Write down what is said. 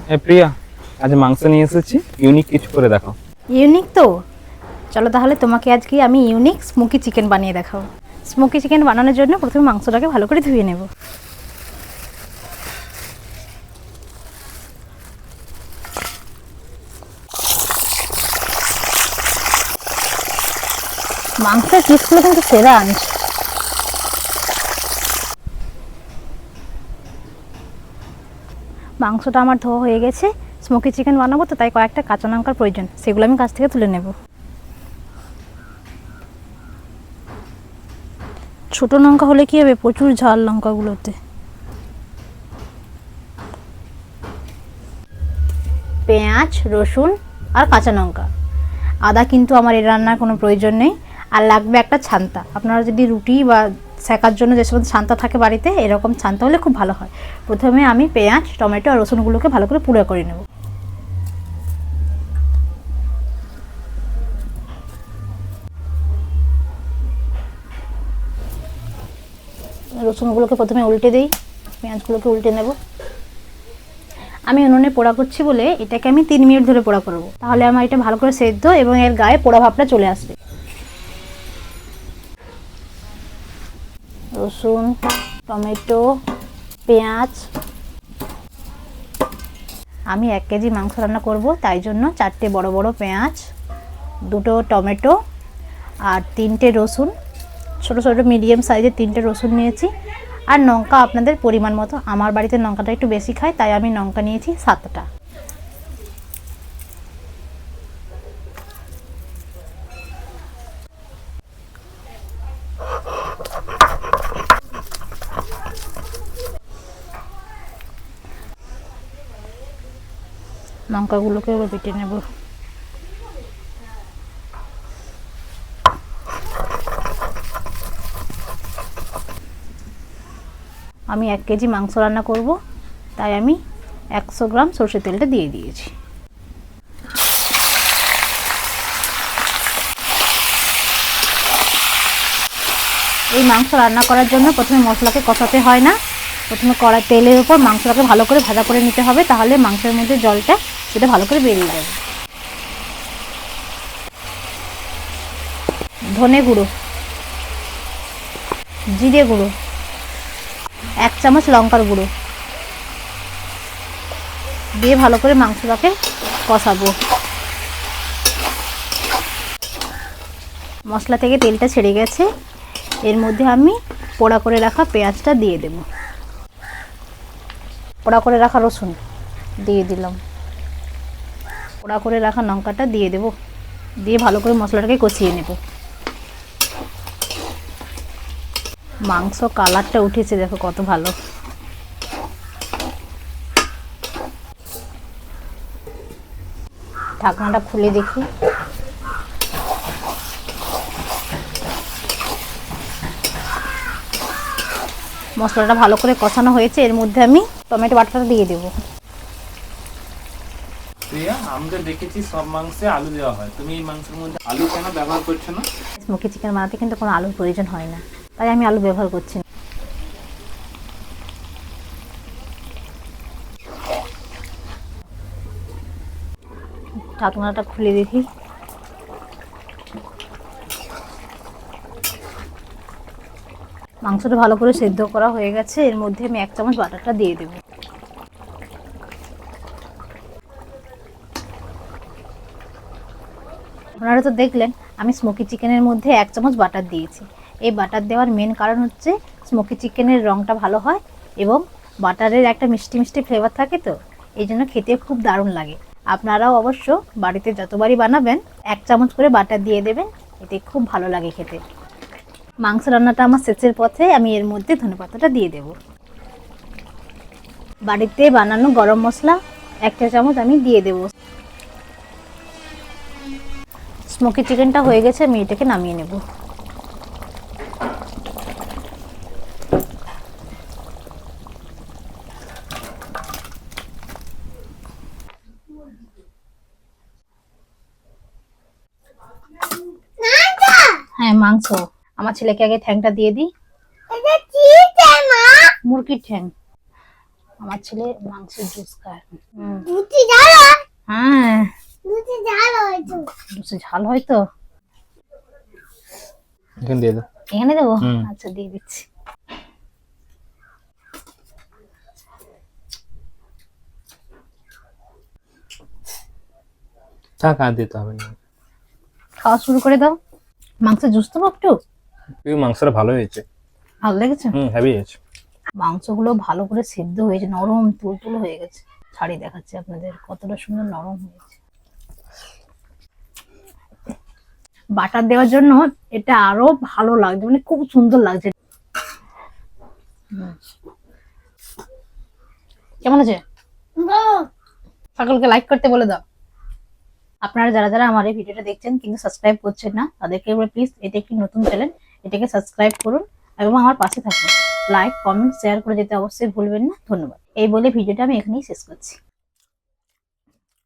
প্রিয়া, আজ মাংস নিয়ে এসেছি, ইউনিক কিছু করে দেখাও। ইউনিক তো, চলো তাহলে তোমাকে আজকে আমি ইউনিক স্মোকি চিকেন বানিয়ে দেখাবো। স্মোকি চিকেন বানানোর জন্য প্রথমে মাংসটাকে ভালো করে ধুয়ে নেব। মাংসের পিসগুলো কিন্তু সেরা আনছে। মাংসটা আমার ধোয়া হয়ে গেছে, স্মোকি চিকেন বানাবো তো তাই কয়েকটা কাঁচা লঙ্কার প্রয়োজন, সেগুলো আমি কাছ থেকে তুলে নেব। ছোট লঙ্কা হলে কি হবে, প্রচুর ঝাল লঙ্কাগুলোতে। পেঁয়াজ, রসুন আর কাঁচা লঙ্কা, আদা কিন্তু আমার এই রান্নার কোনো প্রয়োজন নেই। আর লাগবে একটা ছান্তা। আপনারা যদি রুটি বা সেকার জন্য যে সমস্ত ছান্তা থাকে বাড়িতে, এরকম ছান্তা হলে খুব ভালো হয়। প্রথমে আমি পেঁয়াজ, টমেটো আর রসুনগুলোকে ভালো করে পুড়ে করে নেব। রসুনগুলোকে প্রথমে উল্টে দিই, পেঁয়াজগুলোকে উল্টে নেব। আমি উনুনে পোড়া করছি বলে এটাকে আমি 3 মিনিট ধরে পোড়া করব, তাহলে আমার এটা ভালো করে সেদ্ধ এবং এর গায়ে পোড়া ভাবটা চলে আসবে। রসুন, টমেটো, পেঁয়াজ, আমি 1 কেজি মাংস রান্না করব, তাই জন্য 4টে বড় বড় পেঁয়াজ, 2টো টমেটো আর 3টে রসুন, ছোটো ছোটো মিডিয়াম সাইজের 3টে রসুন নিয়েছি। আর লঙ্কা আপনাদের পরিমাণ মতো, আমার বাড়িতে লঙ্কাটা একটু বেশি খায় তাই আমি লঙ্কা নিয়েছি 7টা। লঙ্কাগুলোকে এবার বেটে নেব। আমি 1 কেজি মাংস রান্না করব, তাই আমি 100 গ্রাম সরষের তেলটা দিয়ে দিয়েছি। এই মাংস রান্না করার জন্য প্রথমে মশলাকে কষাতে হয় না, প্রথমে কড়াই তেলের উপর মাংসটাকে ভালো করে ভাজা করে নিতে হবে, তাহলে মাংসের মধ্যে জলটা সেটা ভালো করে বেরিয়ে যাবে। ধনে গুঁড়ো, জিরে গুঁড়ো, 1 চামচ লঙ্কার গুঁড়ো দিয়ে ভালো করে মাংসটাকে কষাবো। মশলা থেকে তেলটা ছেড়ে গেছে, এর মধ্যে আমি পোড়া করে রাখা পেঁয়াজটা দিয়ে দেব, পোড়া করে রাখা রসুন দিয়ে দিলাম, পোড়া করে রাখা লঙ্কাটা দিয়ে দেব, দিয়ে ভালো করে মশলাটাকে কষিয়ে নেব। মাংস কালারটা উঠেছে দেখো কত ভালো। ঢাকনাটা খুলে দেখি, মশলাটা ভালো করে কষানো হয়েছে, এর মধ্যে আমি টমেটো বাটাটা দিয়ে দেব। প্রিয়া, আমরা দেখেছি সব মাংসে আলু দেওয়া হয়, তুমি এই মাংসের মধ্যে আলু কেন ব্যবহার করছো না? স্মোকি চিকেন বানাতে কিন্তু কোনো আলুর প্রয়োজন হয় না, তাই আমি আলু ব্যবহার করছি না। ঢাকনাটা খুলে দেখি, মাংসটা ভালো করে সেদ্ধ করা হয়ে গেছে, এর মধ্যে আমি 1 চামচ বাটারটা দিয়ে দেব। আপনারা তো দেখলেন আমি স্মোকি চিকেনের মধ্যে 1 চামচ বাটার দিয়েছি। এই বাটার দেওয়ার মেন কারণ হচ্ছে স্মোকি চিকেনের রঙটা ভালো হয় এবং বাটারের একটা মিষ্টি মিষ্টি ফ্লেভার থাকে, তো এই জন্য খেতে খুব দারুণ লাগে। আপনারাও অবশ্য বাড়িতে যতবারই বানাবেন 1 চামচ করে বাটার দিয়ে দেবেন, এতে খুব ভালো লাগে খেতে। মাংস রান্নাটা আমার শেষের পথে, আমি এর মধ্যে ধনেপাতাটা দিয়ে দেব। বাড়িতে বানানো গরম মশলা 1 চা চামচ আমি দিয়ে দেব। স্মোকি চিকেনটা হয়ে গেছে, আমি এটাকে নামিয়ে নেব। হ্যাঁ, মাংস। আমার ছেলেকে আগে ঠ্যাংটা দিয়ে দিই। মুরগির ঠ্যাং। আমার ছেলে মাংসের জুস খায়। লুচি ঝাল হয়? হ্যাঁ, লুচি ঝাল হয় তো। জুসে ঝাল হয় তো। এখানে দিয়ে দাও। এখানে দেবো? হুম। আচ্ছা, দিয়ে দিচ্ছি। থাক, আর দিতে হবে না। খাওয়া শুরু করে দাও। মাংসের জুস দেবো একটু? এই মাংসটা ভালো হয়েছে। ভালো লেগেছে? হেভি হয়েছে। মাংসগুলো ভালো করে সিদ্ধ হয়েছে, নরম তুলতুল হয়ে গেছে। ছাড়িয়ে দেখাচ্ছি আপনাদের কতটা সুন্দর নরম হয়েছে। বাটার দেওয়ার জন্য এটা আরো ভালো লাগছে, মানে খুব সুন্দর লাগছে। কেমন আছে? সকলকে লাইক করতে বলে দাও। আপনারা যারা যারা আমার এই ভিডিওটা দেখছেন কিন্তু সাবস্ক্রাইব করছেন না, তাদেরকে বলে প্লিজ, এটা একটি নতুন চ্যানেল, এটাকে সাবস্ক্রাইব করুন এবং আমার পাশে থাকুন। লাইক, কমেন্ট, শেয়ার করে যেতে অবশ্যই ভুলবেন না। ধন্যবাদ। এই বলে ভিডিওটা আমি এখানেই শেষ করছি।